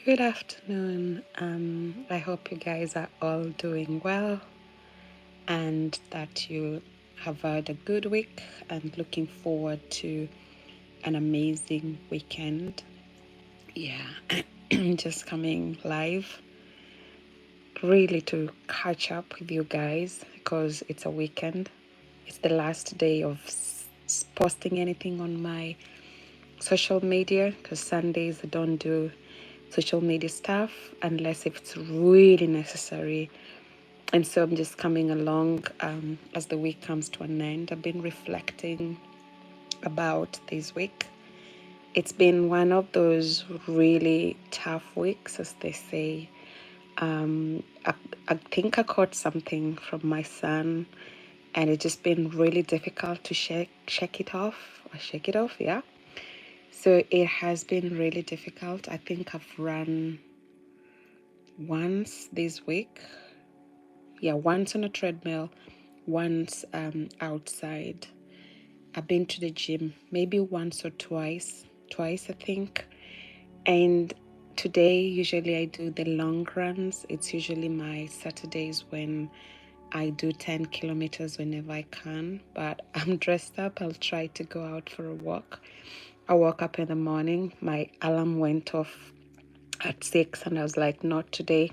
Good afternoon. I hope you guys are all doing well and that you have had a good week and looking forward to an amazing weekend. Yeah, just coming live really to catch up with you guys because it's a weekend. It's the last day of posting anything on my social media because Sundays I don't do social media stuff unless if it's really necessary. And so I'm just coming along as the week comes to an end. I've been reflecting about this week. It's been one of those really tough weeks, as they say. I think I caught something from my son, and it's just been really difficult to shake it off, yeah. So it has been really difficult. I think I've run once this week. Yeah, once on a treadmill, once outside. I've been to the gym maybe once or twice I think. And today, usually I do the long runs. It's usually my Saturdays when I do 10 kilometers whenever I can. But I'm dressed up. I'll try to go out for a walk. I woke up in the morning. My alarm went off at 6 and I was like, not today.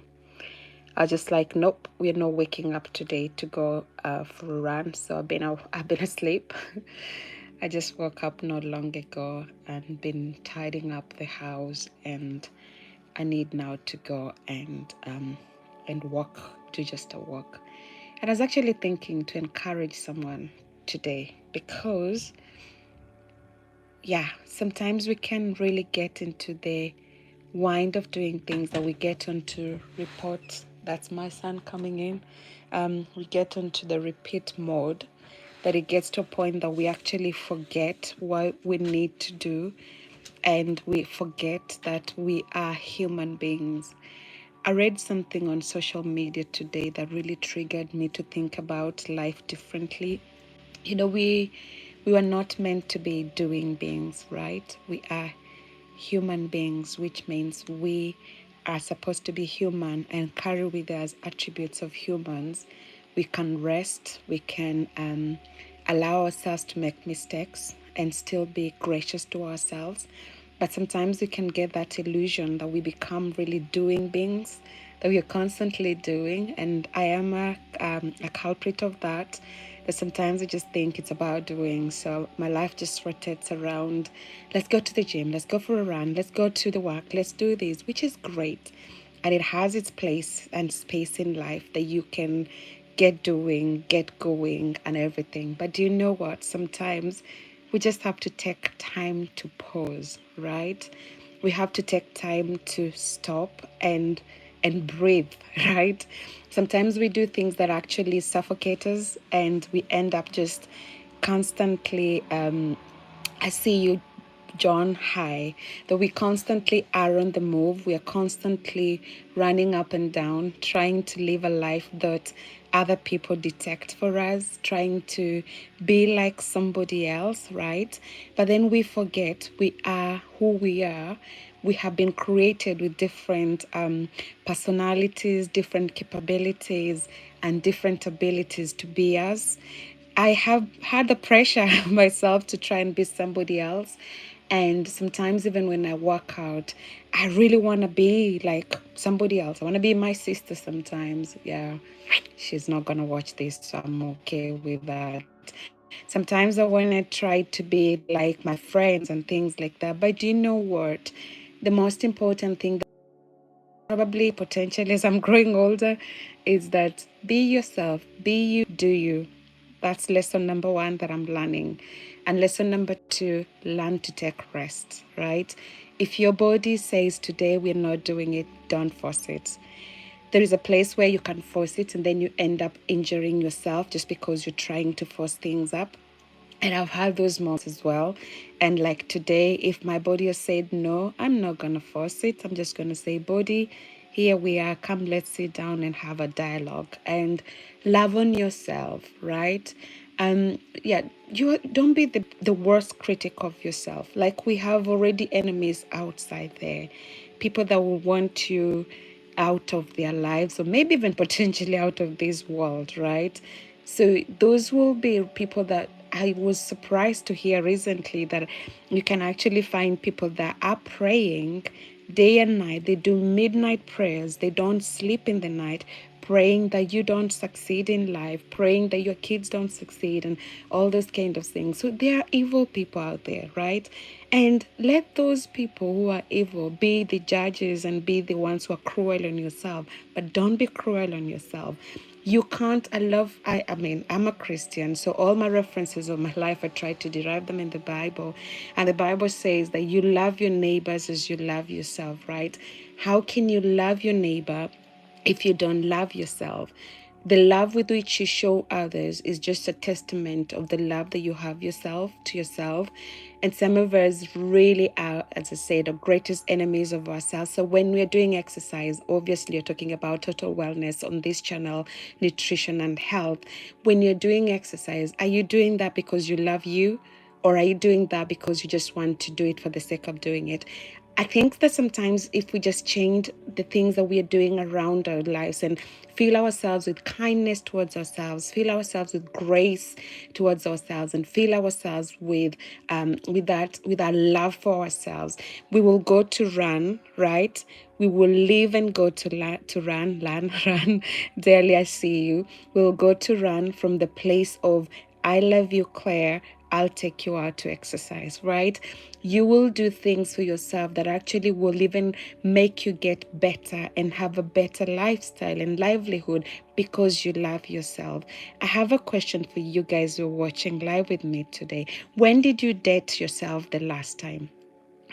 I was just like, nope, we're not waking up today to go for a run. So I've been asleep. I just woke up not long ago and been tidying up the house, and I need now to go and walk, do just a walk. And I was actually thinking to encourage someone today because yeah, sometimes we can really get into the wind of doing things that we get onto reports. That's my son coming in. We get onto the repeat mode that it gets to a point that we actually forget what we need to do, and we forget that we are human beings. I read something on social media today that really triggered me to think about life differently. You know, we were not meant to be doing beings, right? We are human beings, which means we are supposed to be human and carry with us attributes of humans. We can rest, we can allow ourselves to make mistakes and still be gracious to ourselves. But sometimes we can get that illusion that we become really doing beings, that we are constantly doing. And I am a culprit of that. That sometimes I just think it's about doing. So my life just rotates around, let's go to the gym, let's go for a run, let's go to the work, let's do this, which is great. And it has its place and space in life that you can get doing, get going, and everything. But do you know what? Sometimes we just have to take time to pause, right? We have to take time to stop and breathe, right? Sometimes we do things that actually suffocate us, and we end up just constantly I see you, John, hi, that we constantly are on the move. We are constantly running up and down, trying to live a life that other people detect for us, trying to be like somebody else, right? But then we forget we are who we are. We have been created with different personalities, different capabilities, and different abilities to be us. I have had the pressure myself to try and be somebody else. And sometimes, even when I work out, I really want to be like somebody else. I want to be my sister sometimes. Yeah, she's not going to watch this, so I'm okay with that. Sometimes I want to try to be like my friends and things like that. But do you know what? The most important thing, probably potentially as I'm growing older, is that be yourself, be you, do you. That's lesson number one that I'm learning. And lesson number two, learn to take rest, right? If your body says today we're not doing it, don't force it. There is a place where you can force it and then you end up injuring yourself just because you're trying to force things up. And I've had those moments as well. And like today, if my body has said no, I'm not going to force it. I'm just going to say, body, here we are. Come, let's sit down and have a dialogue and love on yourself, right? Yeah, you don't be the worst critic of yourself. Like we have already enemies outside there. people that will want you out of their lives, or maybe even potentially out of this world, right? So those will be people that I was surprised to hear recently, that you can actually find people that are praying day and night. They do midnight prayers. They don't sleep in the night, praying that you don't succeed in life, praying that your kids don't succeed, and all those kind of things. So there are evil people out there, right? And let those people who are evil be the judges and be the ones who are cruel on yourself, but don't be cruel on yourself. You can't, I mean, I'm a Christian, so all my references of my life, I try to derive them in the Bible. And the Bible says that you love your neighbors as you love yourself, right? How can you love your neighbor if you don't love yourself? The love with which you show others is just a testament of the love that you have yourself to yourself. And some of us really are, as I said, the greatest enemies of ourselves. So when we're doing exercise, obviously you're talking about total wellness on this channel, nutrition and health. When you're doing exercise, are you doing that because you love you? Or are you doing that because you just want to do it for the sake of doing it? I think that sometimes if we just change the things that we are doing around our lives and fill ourselves with kindness towards ourselves, fill ourselves with grace towards ourselves, and fill ourselves with our love for ourselves, we will go to run, right? We will live and go to run. Daily, I see you. We will go to run from the place of I love you, Claire. I'll take you out to exercise, right? You will do things for yourself that actually will even make you get better and have a better lifestyle and livelihood because you love yourself. I have a question for you guys who are watching live with me today. When did you date yourself the last time?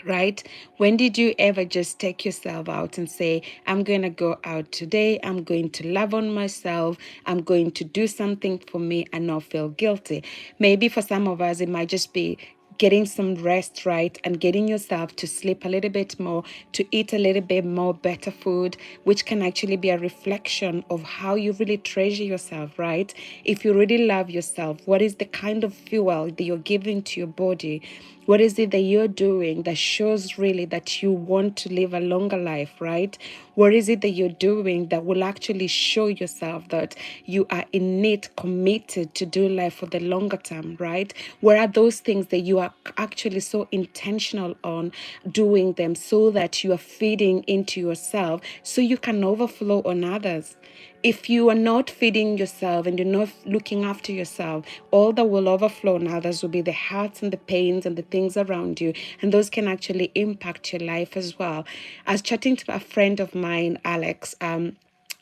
Right? When did you ever just take yourself out and say, I'm going to go out today, I'm going to love on myself, I'm going to do something for me and not feel guilty? Maybe for some of us, it might just be getting some rest, right? And getting yourself to sleep a little bit more, to eat a little bit more better food, which can actually be a reflection of how you really treasure yourself, right? If you really love yourself, what is the kind of fuel that you're giving to your body? What is it that you're doing that shows really that you want to live a longer life, right? What is it that you're doing that will actually show yourself that you are innate committed to do life for the longer term, right? What are those things that you are actually so intentional on doing them so that you are feeding into yourself so you can overflow on others? If you are not feeding yourself and you're not looking after yourself, all that will overflow on others will be the hurts and the pains and the things around you. And those can actually impact your life as well. I was chatting to a friend of mine, Alex,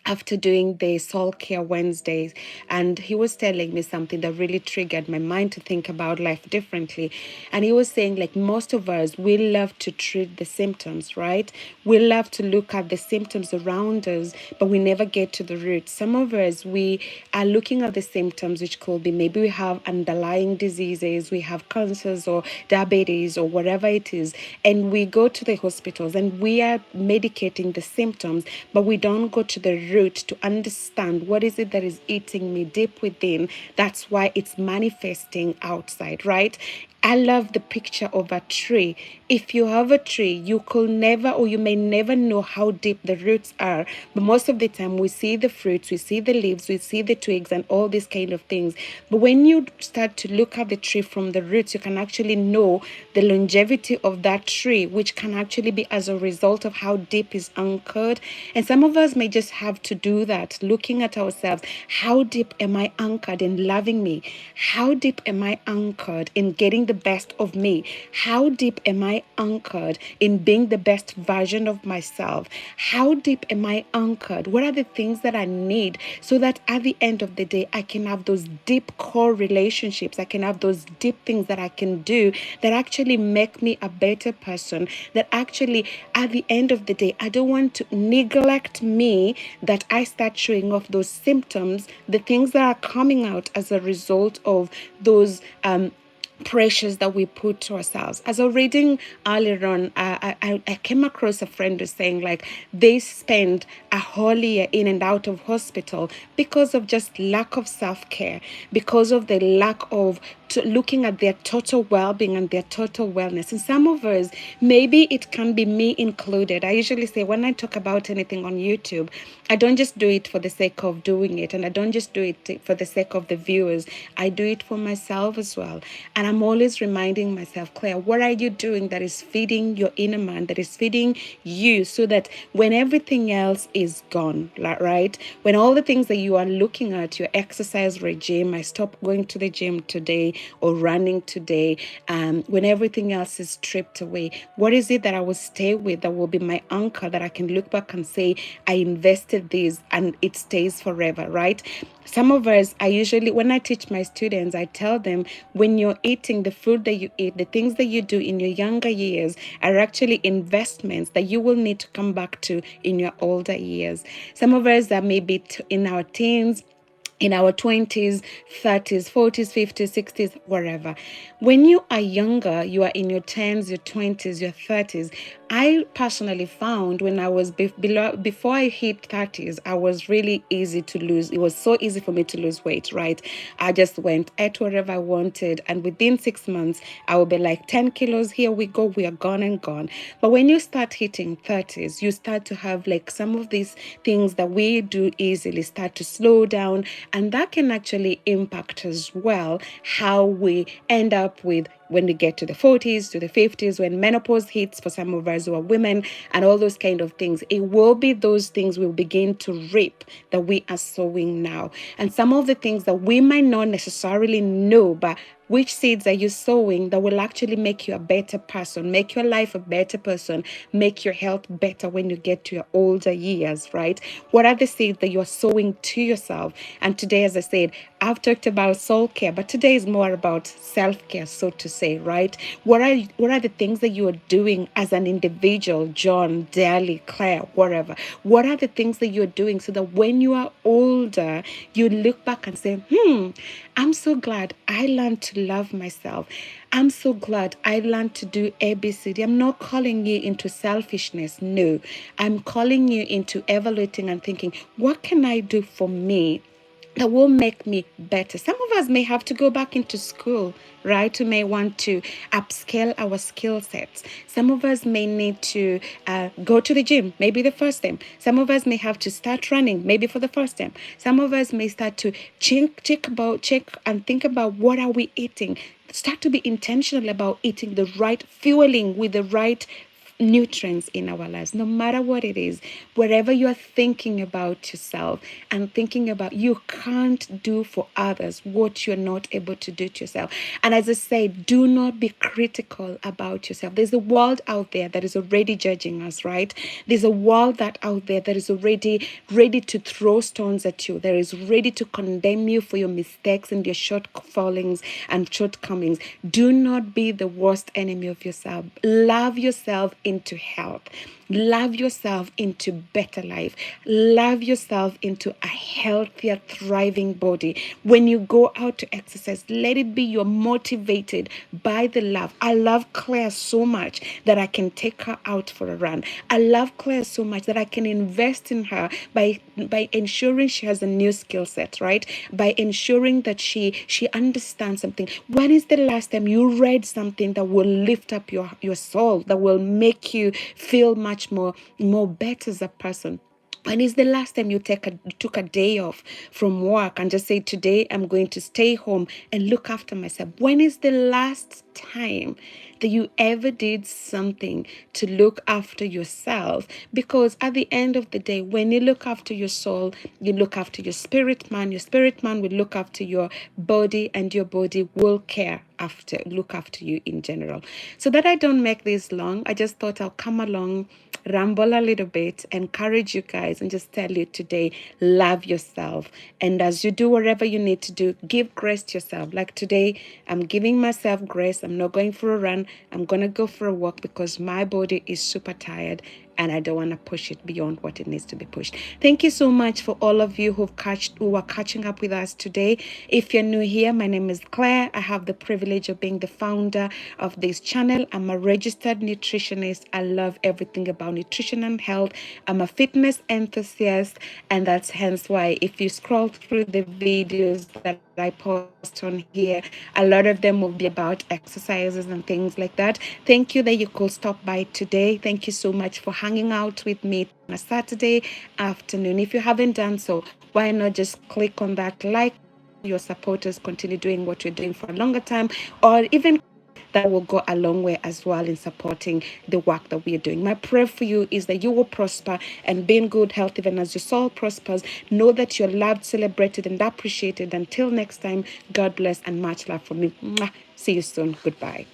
after doing the Soul Care Wednesdays, and he was telling me something that really triggered my mind to think about life differently. And he was saying, like, most of us, we love to treat the symptoms, right? We love to look at the symptoms around us, but we never get to the root. Some of us, we are looking at the symptoms, which could be maybe we have underlying diseases, we have cancers or diabetes or whatever it is, and we go to the hospitals and we are medicating the symptoms, but we don't go to the root to understand what is it that is eating me deep within. That's why it's manifesting outside, right? I love the picture of a tree. If you have a tree, you could never, or you may never know how deep the roots are. But most of the time, we see the fruits, we see the leaves, we see the twigs, and all these kind of things. But when you start to look at the tree from the roots, you can actually know the longevity of that tree, which can actually be as a result of how deep is anchored. And some of us may just have to do that, looking at ourselves. How deep am I anchored in loving me? How deep am I anchored in getting the best of me? How deep am I anchored in being the best version of myself? How deep am I anchored? What are the things that I need so that at the end of the day, I can have those deep core relationships? I can have those deep things that I can do that actually make me a better person, that actually at the end of the day, I don't want to neglect me, that I start showing off those symptoms, the things that are coming out as a result of those pressures that we put to ourselves. As I was reading earlier on, I came across a friend who's saying, like, they spend a whole year in and out of hospital because of just lack of self-care, because of the lack of looking at their total well-being and their total wellness. And some of us, maybe it can be me included. I usually say when I talk about anything on YouTube, I don't just do it for the sake of doing it, and I don't just do it for the sake of the viewers. I do it for myself as well. And I'm always reminding myself, Claire, what are you doing that is feeding your inner man, that is feeding you, so that when everything else is gone, right? When all the things that you are looking at, your exercise regime, I stopped going to the gym today or running today, when everything else is stripped away, what is it that I will stay with that will be my anchor, that I can look back and say, I invested this and it stays forever, right? Some of us, I usually, when I teach my students, I tell them, when you're eating the food that you eat, the things that you do in your younger years are actually investments that you will need to come back to in your older years. Some of us that may be in our teens, in our 20s, 30s, 40s, 50s, 60s, wherever. When you are younger, you are in your 10s, your 20s, your 30s. I personally found when I was before I hit 30s, I was really easy to lose. It was so easy for me to lose weight, right? I just went, ate whatever I wanted, and within 6 months, I would be like 10 kilos, here we go, we are gone and gone. But when you start hitting 30s, you start to have like some of these things that we do easily start to slow down, and that can actually impact as well how we end up with when we get to the 40s, to the 50s, when menopause hits for some of us who are women, and all those kind of things. It will be those things we'll begin to reap that we are sowing now. And some of the things that we might not necessarily know, but which seeds are you sowing that will actually make you a better person, make your life a better person, make your health better when you get to your older years, right? What are the seeds that you're sowing to yourself? And today, as I said, I've talked about soul care, but today is more about self-care, so to say, right? What are the things that you are doing as an individual, John, Daly, Claire, whatever? What are the things that you're doing so that when you are older, you look back and say, I'm so glad I learned to love myself. I'm so glad I learned to do ABCD. I'm not calling you into selfishness. No, I'm calling you into evaluating and thinking, what can I do for me that will make me better? Some of us may have to go back into school, right? We may want to upscale our skill sets. Some of us may need to go to the gym, maybe the first time. Some of us may have to start running, maybe for the first time. Some of us may start to check and think about, what are we eating? Start to be intentional about eating the right fueling with the right nutrients in our lives, no matter what it is. Wherever you are thinking about yourself and thinking about, you can't do for others what you're not able to do to yourself. And as I say, do not be critical about yourself. There's a world out there that is already judging us, right? There's a world that out there that is already ready to throw stones at you. There is ready to condemn you for your mistakes and your shortfallings and shortcomings. Do not be the worst enemy of yourself. Love yourself into health. Love yourself into better life. Love yourself into a healthier, thriving body. When you go out to exercise, let it be you're motivated by the love. I love Claire so much that I can take her out for a run. I love Claire so much that I can invest in her by ensuring she has a new skill set, right? By ensuring that she understands something. When is the last time you read something that will lift up your soul, that will make you feel much more better as a person? When is the last time you took a day off from work and just say, today I'm going to stay home and look after myself? When is the last time that you ever did something to look after yourself? Because at the end of the day, when you look after your soul, you look after your spirit man. Your spirit man will look after your body, and your body will look after you in general. So that I don't make this long, I just thought I'll come along, ramble a little bit, encourage you guys, and just tell you today, love yourself. And as you do whatever you need to do, give grace to yourself. Like today, I'm giving myself grace. I'm not going for a run. I'm going to go for a walk because my body is super tired and I don't want to push it beyond what it needs to be pushed. Thank you so much for all of you who are catching up with us today. If you're new here, my name is Claire. I have the privilege of being the founder of this channel. I'm a registered nutritionist. I love everything about nutrition and health. I'm a fitness enthusiast, and that's hence why if you scroll through the videos that I post on here. A lot of them will be about exercises and things like that. Thank you that you could stop by today. Thank you so much for hanging out with me on a Saturday afternoon. If you haven't done so, why not just click on that like? Your supporters continue doing what you're doing for a longer time, or even that will go a long way as well in supporting the work that we are doing. My prayer for you is that you will prosper and be in good health even as your soul prospers. Know that you're loved, celebrated, and appreciated. Until next time, God bless and much love from me. Mwah. See you soon. Goodbye.